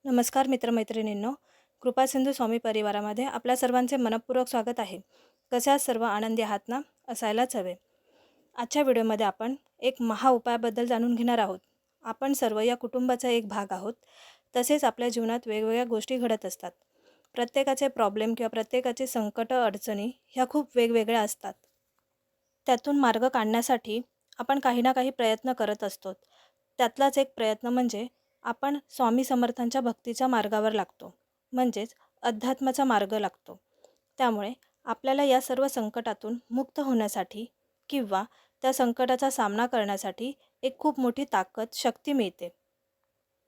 नमस्कार मित्रमैत्रिणींनो, कृपासिंधू स्वामी परिवारामध्ये आपल्या सर्वांचे मनःपूर्वक स्वागत आहे. कसे आहात सर्व? आनंदी आहात ना? असायलाच हवे. आजच्या व्हिडिओमध्ये आपण एक महाउपायाबद्दल जाणून घेणार आहोत. आपण सर्व या कुटुंबाचा एक भाग आहोत. तसेच आपल्या जीवनात वेगवेगळ्या गोष्टी घडत असतात. प्रत्येकाचे प्रॉब्लेम किंवा प्रत्येकाची संकटं अडचणी ह्या खूप वेगवेगळ्या असतात. त्यातून मार्ग काढण्यासाठी आपण काही ना काही प्रयत्न करत असतो. त्यातलाच एक प्रयत्न म्हणजे आपण स्वामी समर्थांच्या भक्तीच्या मार्गावर लागतो. म्हणजेच अध्यात्माचा मार्ग लागतो. त्यामुळे आपल्याला या सर्व संकटातून मुक्त होण्यासाठी किंवा त्या संकटाचा सामना करण्यासाठी एक खूप मोठी ताकद, शक्ती मिळते.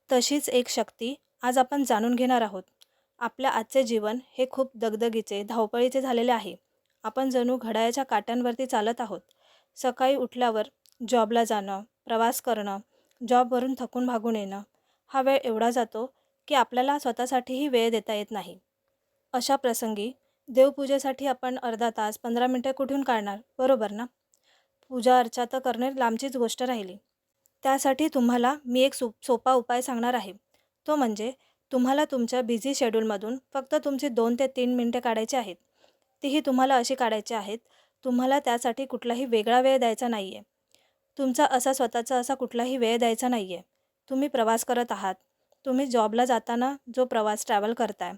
तशीच एक शक्ती आज आपण जाणून घेणार आहोत. आपल्या आजचे जीवन हे खूप दगदगीचे, धावपळीचे झालेले आहे. आपण जणू घड्याळाच्या काट्यांवरती चालत आहोत. सकाळी उठल्यावर जॉबला जाणं, प्रवास करणं, जॉबवरून थकून भागून येणं, हा वेळ एवढा जातो की आपल्याला स्वतःसाठीही वेळ देता येत नाही. अशा प्रसंगी देवपूजेसाठी आपण अर्धा तास, 15 मिनिटे कुठून काढणार, बरोबर ना? पूजा अर्चा तर करणे लांबचीच गोष्ट राहिली. त्यासाठी तुम्हाला मी एक सोपा उपाय सांगणार आहे. तो म्हणजे तुम्हाला तुमच्या बिझी शेड्यूलमधून फक्त तुमची 2 ते 3 मिनिटे काढायची आहेत. तीही तुम्हाला अशी काढायची आहेत, तुम्हाला त्यासाठी कुठलाही वेगळा वेळ द्यायचा नाही आहे. तुमचा स्वतःचा असा कुठलाही वेळ द्यायचा नाही आहे. तुम्ही प्रवास करत आहात, तुम्ही जॉबला जाताना जो प्रवास ट्रॅव्हल करताय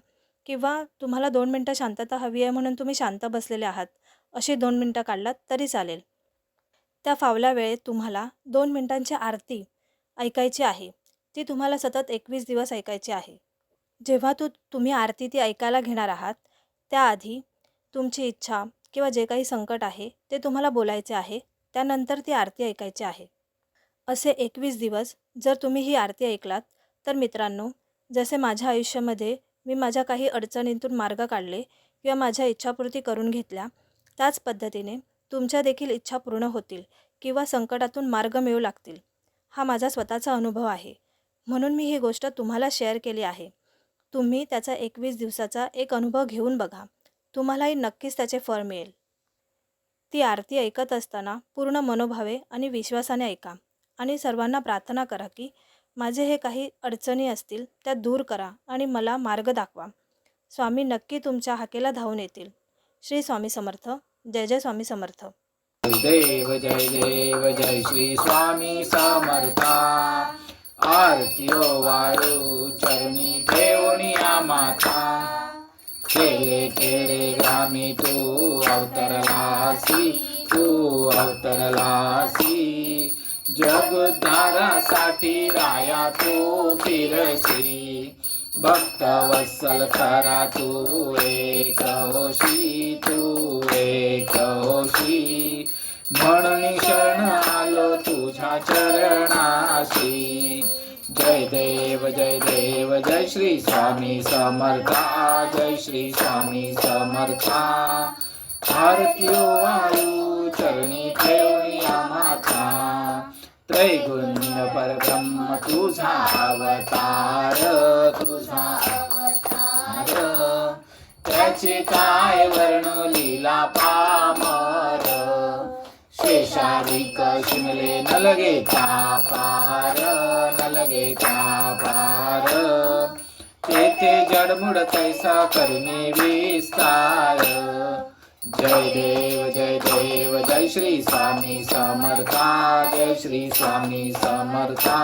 किंवा तुम्हाला 2 मिनटं शांतता हवी आहे म्हणून तुम्ही शांत बसलेले आहात, अशी 2 मिनटं काढलात तरी चालेल. त्या फावल्या वेळेत तुम्हाला 2 मिनिटांची आरती ऐकायची आहे. ती तुम्हाला सतत 21 दिवस ऐकायची आहे. जेव्हा तुम्ही आरती ती ऐकायला घेणार आहात, त्याआधी तुमची इच्छा किंवा जे काही संकट आहे ते तुम्हाला बोलायचे आहे. त्यानंतर ती आरती ऐकायची आहे. असे 21 दिवस जर तुम्ही ही आरती ऐकलात, तर मित्रांनो, जसे माझ्या आयुष्यामध्ये मी माझ्या काही अडचणींतून मार्ग काढले किंवा माझ्या इच्छापूर्ती करून घेतल्या, त्याच पद्धतीने तुमच्या देखील इच्छा पूर्ण होतील किंवा संकटातून मार्ग मिळू लागतील. हा माझा स्वतःचा अनुभव आहे. म्हणून मी ही गोष्ट तुम्हाला शेअर केली आहे. तुम्ही त्याचा 21 दिवसाचा एक अनुभव घेऊन बघा. तुम्हालाही नक्कीच त्याचे फळ मिळेल. ती आरती ऐकत असताना पूर्ण मनोभावे आणि विश्वासाने ऐका आणि सर्वांना प्रार्थना करा की माझे हे काही अडचणी असतील त्या दूर करा आणि मला मार्ग दाखवा. स्वामी नक्की तुमच्या हाकेला धावून येतील. श्री स्वामी समर्थ. जय जय स्वामी समर्थ. जय देव जय श्री स्वामी समर्था. आरतीओ वाळू चरणी ठेवूनिया माता. केले केले ग्रामी तू अवतरलासी, तू अवतरलासी. जगद्धारासाठी राया तू फिरसी. भक्त वत्सल खरा तू एक होशी, तू एक होशी. म्हणून शरण आलो तुझ्या चरणाशी. जय देव जय श्री स्वामी समर्था. जय श्री स्वामी समर्था. आरतीओ वाळू चरणी ठेवूनिया माता. त्रैगुण्य परब्रह्म तुझा अवतार, तुझा अवतार. त्याचे काय वर्णू लीला पामर. शेषारिक शिमले न लगे पार, न लगे पार. तेथे जडमुड कैसा करणे विस्तार. जय देव जय श्री स्वामी समर्था. जय श्री स्वामी समर्था.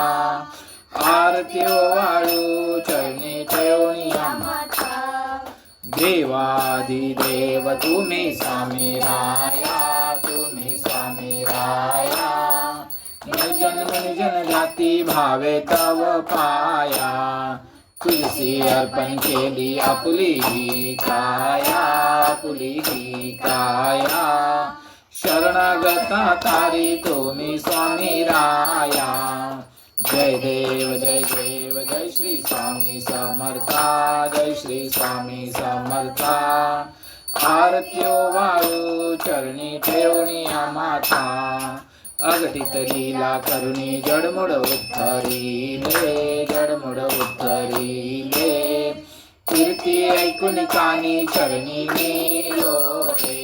आरतीओ वाळू चरणी ठेवूनिया माता. देवाधिदेव तुम्ही स्वामी राया, तुम्ही स्वामी राया. निजन जाती भावे तव पाया. तुलसी अर्पण केली आपुली ही काया, आपुली ही काया. शरणागता तारी तुम्ही स्वामी राया. जय देव जय श्री स्वामी समर्था. जय श्री स्वामी समर्था. आरतीओ वाळू चरणी ठेवूनिया माता. अघटित लीला करुणी जडमुड उद्धरिले, जडमुड उद्धरिले. कीर्ती ऐकून कानी चरणी लोळे.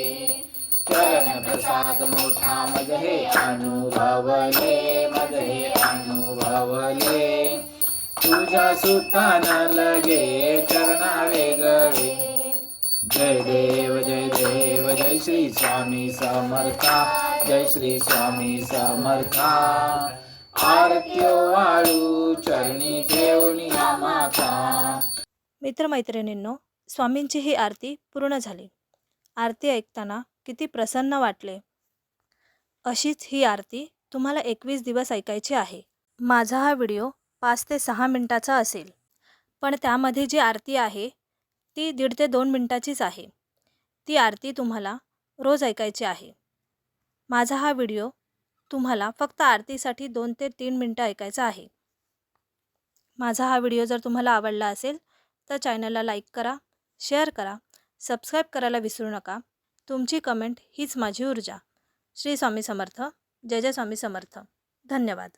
चरण प्रसाद मोठा मज हे अनुभवले, मज हे अनुभवले. तुझ्या सुतान लगे चरणा वेगळे. जय देव जय देव जय श्री स्वामी समर्था, जय श्री स्वामी समर्था. आरत्यो वाळू चरणी ठेवणी माता. मित्रमैत्रिणींनो, स्वामींची ही आरती पूर्ण झाली. आरती ऐकताना किती प्रसन्न वाटले. अशीच ही आरती तुम्हाला 21 दिवस ऐकायची आहे. माझा हा व्हिडिओ 5 ते 6 मिनिटाचा असेल, पण त्यामध्ये जी आरती आहे ती 1.5 ते 2 मिनिटाचीच आहे. ती आरती तुम्हाला रोज ऐकायची आहे. माझा हा व्हिडिओ तुम्हाला फक्त आरतीसाठी 2 ते 3 मिनटं ऐकायचा आहे. माझा हा व्हिडिओ जर तुम्हाला आवडला असेल तर चॅनलला लाईक करा, शेअर करा, सबस्क्राईब करायला विसरू नका. तुमची कमेंट हीच माझी ऊर्जा. श्री स्वामी समर्थ. जय जय स्वामी समर्थ. धन्यवाद.